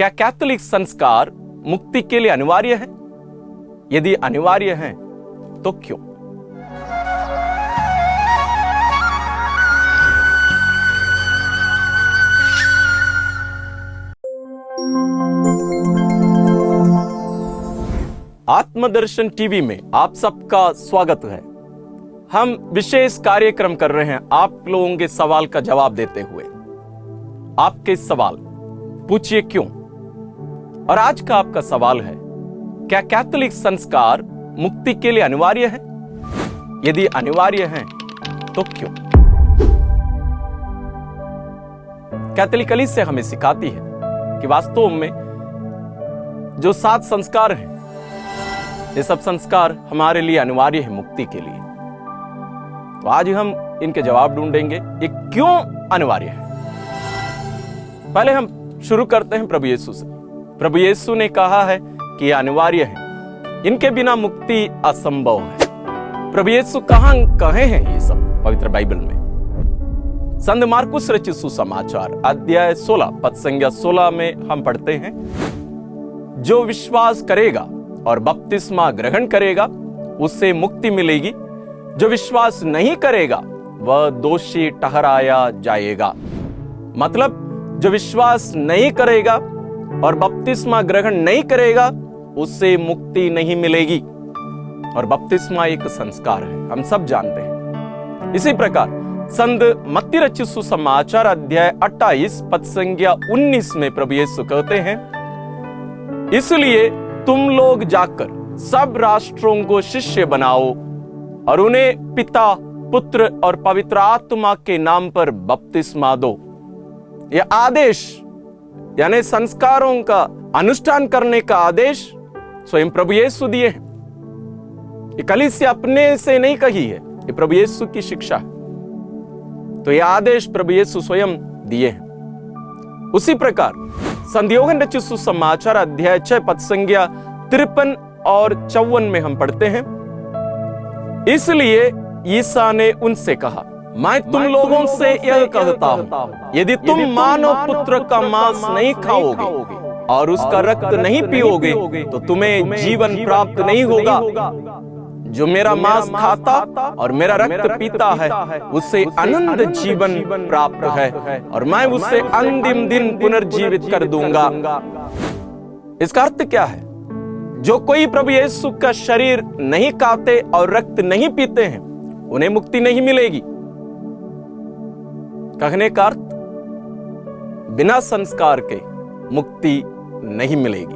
क्या कैथोलिक संस्कार मुक्ति के लिए अनिवार्य है? यदि अनिवार्य है तो क्यों? आत्मदर्शन टीवी में आप सबका स्वागत है। हम विशेष कार्यक्रम कर रहे हैं आप लोगों के सवाल का जवाब देते हुए। आपके सवाल पूछिए क्यों। और आज का आपका सवाल है, क्या कैथोलिक संस्कार मुक्ति के लिए अनिवार्य है? यदि अनिवार्य है तो क्यों? कैथोलिक कलीसिया हमें सिखाती है कि वास्तव में जो 7 संस्कार हैं, ये सब संस्कार हमारे लिए अनिवार्य है मुक्ति के लिए। तो आज हम इनके जवाब ढूंढेंगे, ये क्यों अनिवार्य है। पहले हम शुरू करते हैं प्रभु यीशु से। प्रभु यीशु ने कहा है कि यह अनिवार्य है, इनके बिना मुक्ति असंभव है। प्रभु यीशु कहां कहे हैं ये सब पवित्र बाइबल में? संत मार्कुस रचित सुसमाचार अध्याय 16 पद संख्या 16 में हम पढ़ते हैं, जो विश्वास करेगा और बपतिस्मा ग्रहण करेगा उससे मुक्ति मिलेगी, जो विश्वास नहीं करेगा वह दोषी ठहराया जाएगा। मतलब जो विश्वास नहीं करेगा और बपतिस्मा ग्रहण नहीं करेगा उससे मुक्ति नहीं मिलेगी। और बपतिस्मा एक संस्कार है, हम सब जानते हैं। इसी प्रकार संत मत्ती रचित सुसमाचार अध्याय 28 पद संख्या 19 में प्रभु यीशु कहते हैं, इसलिए तुम लोग जाकर सब राष्ट्रों को शिष्य बनाओ और उन्हें पिता, पुत्र और पवित्र आत्मा के नाम पर बपतिस्मा दो। यह आदेश यानी संस्कारों का अनुष्ठान करने का आदेश स्वयं प्रभु यीशु दिए हैं। ये कलीसिया अपने से नहीं कही है, ये प्रभु यीशु की शिक्षा है। तो यह आदेश प्रभु यीशु स्वयं दिए हैं। उसी प्रकार संत योहन रचित सुसमाचार अध्याय 6 पद संख्या 53 और 54 में हम पढ़ते हैं, इसलिए ईसा ने उनसे कहा, मैं तुम लोगों से यह कहता हूं, यदि तुम मानव पुत्र का मांस नहीं खाओगे और उसका रक्त नहीं पियोगे तो तुम्हें जीवन प्राप्त नहीं होगा। जो मेरा मांस खाता और मेरा रक्त पीता है उससे अनंत जीवन प्राप्त है और मैं उससे अंतिम दिन पुनर्जीवित कर दूंगा। इसका अर्थ क्या है? जो कोई प्रभु यीशु का शरीर नहीं खाते और रक्त नहीं पीते हैं उन्हें मुक्ति नहीं मिलेगी। कहने का अर्थ, बिना संस्कार के मुक्ति नहीं मिलेगी।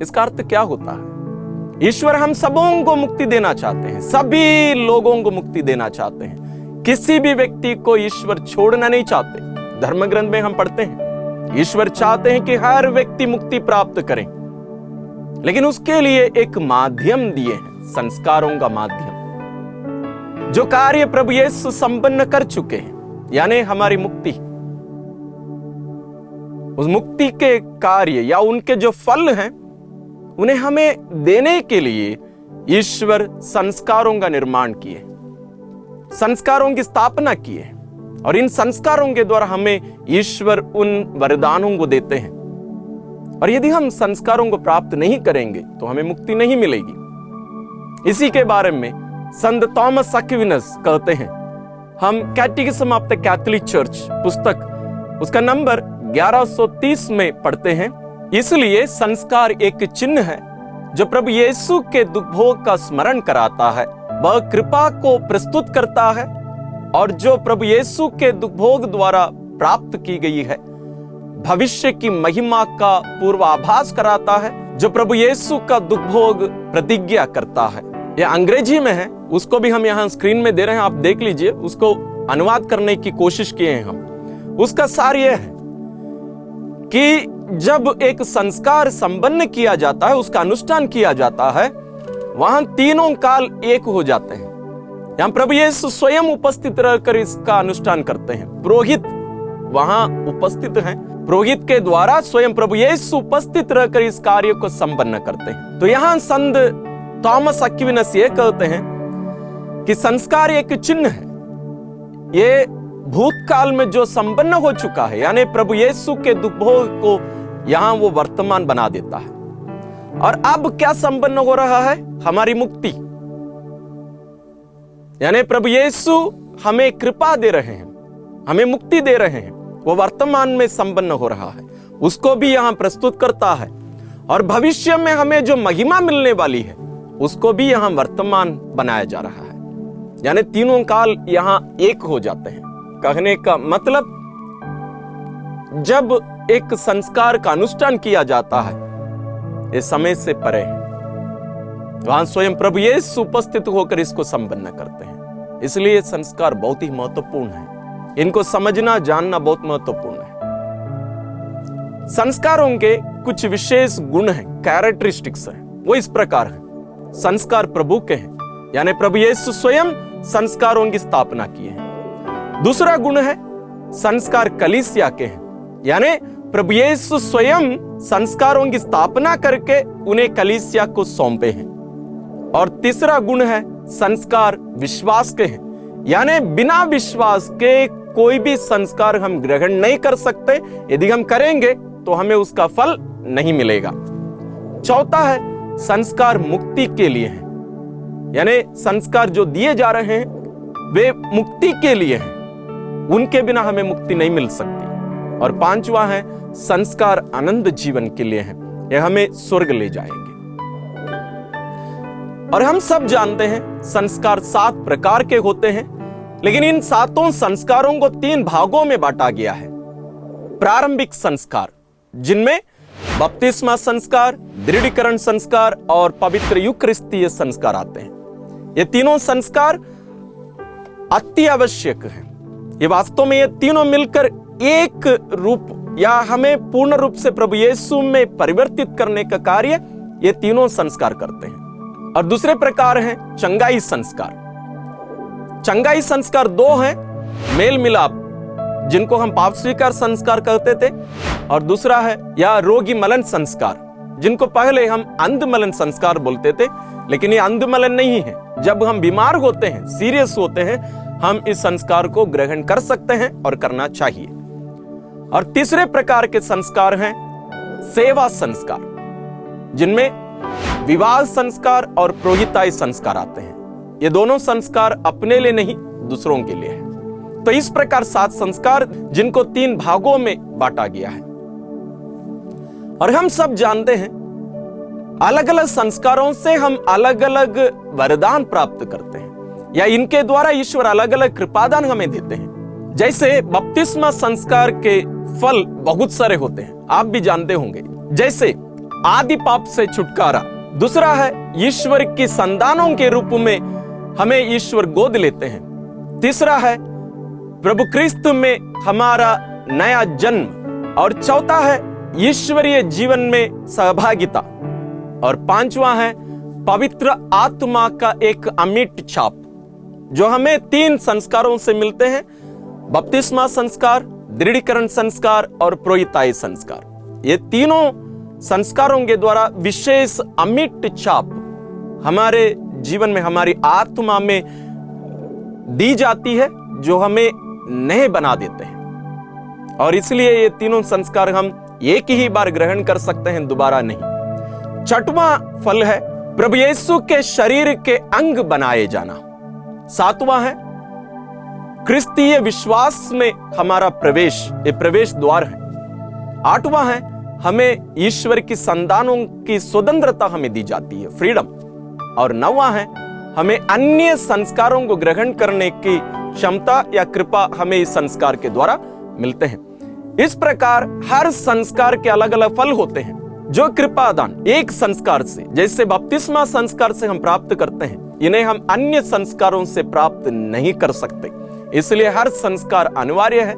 इसका अर्थ क्या होता है? ईश्वर हम सबों को मुक्ति देना चाहते हैं, सभी लोगों को मुक्ति देना चाहते हैं। किसी भी व्यक्ति को ईश्वर छोड़ना नहीं चाहते। धर्म ग्रंथ में हम पढ़ते हैं, ईश्वर चाहते हैं कि हर व्यक्ति मुक्ति प्राप्त करे, लेकिन उसके लिए एक माध्यम दिए हैं, संस्कारों का माध्यम, जो कार्य प्रभु यीशु संपन्न कर चुके हैं, यानी हमारी मुक्ति। उस मुक्ति के कार्य या उनके जो फल हैं उन्हें हमें देने के लिए ईश्वर संस्कारों का निर्माण किए, संस्कारों की स्थापना की है। और इन संस्कारों के द्वारा हमें ईश्वर उन वरदानों को देते हैं। और यदि हम संस्कारों को प्राप्त नहीं करेंगे तो हमें मुक्ति नहीं मिलेगी। इसी के बारे में संत थॉमस एक्विनस कहते हैं, हम कैटेकिज्म ऑफ द कैथोलिक चर्च पुस्तक उसका नंबर 1130 में पढ़ते हैं, इसलिए संस्कार एक चिन्ह है जो प्रभु यीशु के दुखभोग का स्मरण कराता है, वह कृपा को प्रस्तुत करता है और जो प्रभु यीशु के दुखभोग द्वारा प्राप्त की गई है भविष्य की महिमा का पूर्वाभास कराता है, जो प्रभु यीशु का दुखभोग प्रतिज्ञा करता है। यह अंग्रेजी में है, उसको भी हम यहाँ स्क्रीन में दे रहे हैं, आप देख लीजिए। उसको अनुवाद करने की कोशिश किए हैं हम। उसका सार यह है कि जब एक संस्कार संपन्न किया जाता है, उसका अनुष्ठान किया जाता है, वहां तीनों काल एक हो जाते हैं। यहां प्रभु यीशु स्वयं उपस्थित रहकर इसका अनुष्ठान करते हैं। पुरोहित वहां उपस्थित हैं, पुरोहित के द्वारा स्वयं प्रभु यीशु उपस्थित रहकर इस कार्य को संपन्न करते हैं। तो यहां संत थॉमस एक्विनस ये कहते हैं कि संस्कार एक चिन्ह है, ये भूतकाल में जो संपन्न हो चुका है, यानी प्रभु यीशु के दुर्भोग को यहां वो वर्तमान बना देता है। और अब क्या संपन्न हो रहा है? हमारी मुक्ति। यानी प्रभु यीशु हमें कृपा दे रहे हैं, हमें मुक्ति दे रहे हैं, वो वर्तमान में संपन्न हो रहा है, उसको भी यहां प्रस्तुत करता है। और भविष्य में हमें जो महिमा मिलने वाली है उसको भी यहां वर्तमान बनाया जा रहा है। यानी तीनों काल यहां एक हो जाते हैं। कहने का मतलब, जब एक संस्कार का अनुष्ठान किया जाता है, ये समय से परे है, वहां स्वयं प्रभु यीशु उपस्थित होकर इसको संपन्न करते हैं। इसलिए संस्कार बहुत ही महत्वपूर्ण है, इनको समझना जानना बहुत महत्वपूर्ण है। संस्कारों के कुछ विशेष गुण हैं, कैरेक्टरिस्टिक्स हैं, वो इस प्रकार हैं। संस्कार प्रभु के हैं, यानी प्रभु यीशु स्वयं संस्कारों की स्थापना किए हैं। दूसरा गुण है संस्कार कलीसिया के हैं, यानी प्रभु यीशु स्वयं संस्कारों की स्थापना करके उन्हें कलीसिया को सौंपे हैं। और तीसरा गुण है संस्कार विश्वास के हैं, यानी बिना विश्वास के कोई भी संस्कार हम ग्रहण नहीं कर सकते। यदि हम करेंगे तो हमें उसका फल नहीं मिलेगा। चौथा है संस्कार मुक्ति के लिए है, यानी संस्कार जो दिए जा रहे हैं वे मुक्ति के लिए हैं, उनके बिना हमें मुक्ति नहीं मिल सकती। और पांचवा है संस्कार आनंद जीवन के लिए है, यह हमें स्वर्ग ले जाएंगे। और हम सब जानते हैं संस्कार 7 प्रकार के होते हैं, लेकिन इन 7 संस्कारों को 3 भागों में बांटा गया है। प्रारंभिक संस्कार, जिनमें बपतिस्मा संस्कार, दृढ़ीकरण संस्कार और पवित्र यूकरिस्तीय संस्कार आते हैं। ये तीनों संस्कार अति आवश्यक हैं। ये वास्तव में ये तीनों मिलकर एक रूप या हमें पूर्ण रूप से प्रभु यीशु में परिवर्तित करने का कार्य ये तीनों संस्कार करते हैं। और दूसरे प्रकार है चंगाई संस्कार। चंगाई संस्कार 2 हैं, मेल मिलाप, जिनको हम पाप स्वीकार संस्कार कहते थे, और दूसरा है या रोगी मलन संस्कार, जिनको पहले हम अंधमलन संस्कार बोलते थे, लेकिन ये अंधमलन नहीं है। जब हम बीमार होते हैं, सीरियस होते हैं, हम इस संस्कार को ग्रहण कर सकते हैं और करना चाहिए। और तीसरे प्रकार के संस्कार हैं सेवा संस्कार, जिनमें विवाह संस्कार और पुरोहिताई संस्कार आते हैं। ये दोनों संस्कार अपने लिए नहीं, दूसरों के लिए है। तो इस प्रकार 7 संस्कार, जिनको 3 भागों में बांटा गया है। और हम सब जानते हैं अलग अलग संस्कारों से हम अलग अलग वरदान प्राप्त करते हैं, या इनके द्वारा ईश्वर अलग अलग कृपादान हमें देते हैं। जैसे बपतिस्मा संस्कार के फल बहुत सारे होते हैं, आप भी जानते होंगे। जैसे आदि पाप से छुटकारा, दूसरा है ईश्वर की संतानों के रूप में हमें ईश्वर गोद लेते हैं, तीसरा है प्रभु क्रिस्त में हमारा नया जन्म, और चौथा है ईश्वरीय जीवन में सहभागिता, और पांचवा है पवित्र आत्मा का एक अमिट छाप, जो हमें 3 संस्कारों से मिलते हैं, बपतिस्मा संस्कार, दृढ़ीकरण संस्कार और पुरोहिताई संस्कार। ये तीनों संस्कारों के द्वारा विशेष अमिट छाप हमारे जीवन में, हमारी आत्मा में दी जाती है, जो हमें नए बना देते हैं। और इसलिए ये तीनों संस्कार हम एक ही बार ग्रहण कर सकते हैं, दोबारा नहीं। छठवां फल है प्रभु यीशु के शरीर के अंग बनाए जाना। सातवां है क्रिस्तीय विश्वास में हमारा प्रवेश, ये प्रवेश द्वार है। आठवां है हमें ईश्वर की संतानों की स्वतंत्रता हमें दी जाती है, फ्रीडम। और नौवां है हमें अन्य संस्कारों को ग्रहण करने की क्षमता या कृपा हमें इस संस्कार के द्वारा मिलते हैं। इस प्रकार हर संस्कार के अलग अलग फल होते हैं, जो कृपादान एक संस्कार से, जैसे बपतिस्मा संस्कार से हम प्राप्त करते हैं, इन्हें हम अन्य संस्कारों से प्राप्त नहीं कर सकते। इसलिए हर संस्कार अनिवार्य है।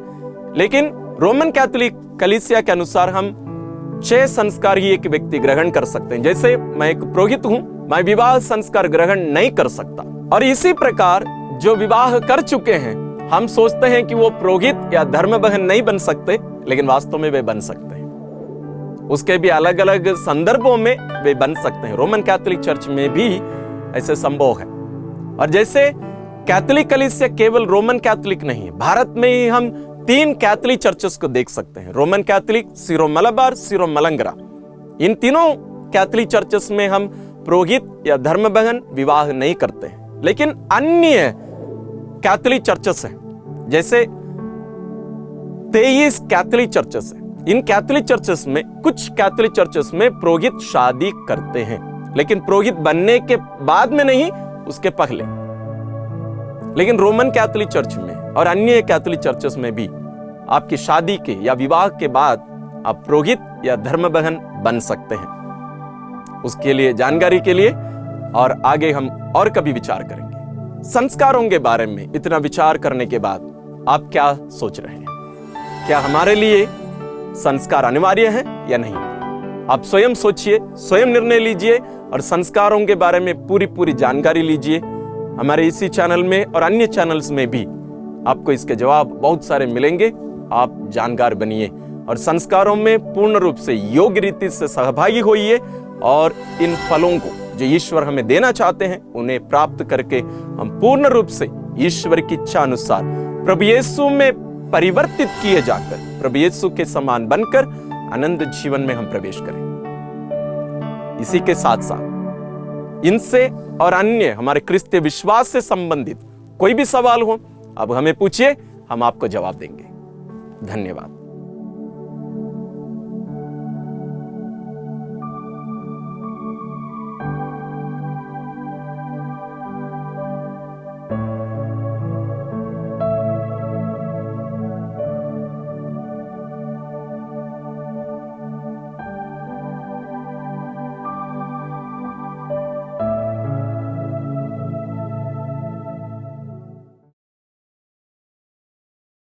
लेकिन रोमन कैथोलिक कलीसिया के अनुसार हम 6 संस्कार ही एक व्यक्ति ग्रहण कर सकते हैं। जैसे मैं एक पुरोहित हूं, मैं विवाह संस्कार ग्रहण नहीं कर सकता। और इसी प्रकार जो विवाह कर चुके हैं, हम सोचते हैं कि वो पुरोहित या धर्म बहन नहीं बन सकते, लेकिन वास्तव में वे बन सकते हैं। उसके भी अलग अलग संदर्भों में वे बन सकते हैं। रोमन कैथोलिक चर्च में भी ऐसे संभव है। और जैसे कैथोलिक कलीसिया केवल रोमन कैथोलिक नहीं है। भारत में ही हम 3 कैथोलिक चर्चेस को देख सकते हैं, Roman Catholic, Syro Malabar, Syro Malankara. इन तीनों कैथोलिक चर्चेस में हम पुरोहित या धर्म बहन विवाह नहीं करते हैं। लेकिन अन्य कैथोलिक चर्चेस हैं, जैसे 23 कैथोलिक चर्चेस हैं। इन कैथोलिक चर्चेस में, कुछ कैथोलिक चर्चेस में पुरोहित शादी करते हैं, लेकिन पुरोहित बनने के बाद में नहीं, उसके पहले। लेकिन रोमन कैथोलिक चर्च में और अन्य कैथोलिक चर्चेस में भी आपकी शादी के या विवाह के बाद आप पुरोहित या धर्म बहन बन सकते हैं। उसके लिए जानकारी के लिए और आगे हम और कभी विचार करेंगे। संस्कारों के बारे में इतना विचार करने के बाद आप क्या सोच रहे हैं? क्या हमारे लिए संस्कार अनिवार्य है या नहीं? आप स्वयं सोचिए, स्वयं निर्णय लीजिए और संस्कारों के बारे में पूरी जानकारी लीजिए। हमारे इसी चैनल में और अन्य चैनल्स में भी आपको इसके जवाब बहुत सारे मिलेंगे। आप जानकार बनिए और संस्कारों में पूर्ण रूप से योग्य रीति से सहभागी होइए और इन फलों को जो ईश्वर हमें देना चाहते हैं उन्हें प्राप्त करके हम पूर्ण रूप से ईश्वर की इच्छा अनुसार प्रभु यीशु में परिवर्तित किए जाकर प्रभु यीशु के समान बनकर आनंद जीवन में हम प्रवेश करें। इसी के साथ साथ इनसे और अन्य हमारे क्रिस्तीय विश्वास से संबंधित कोई भी सवाल हो, अब हमें पूछिए, हम आपको जवाब देंगे। धन्यवाद।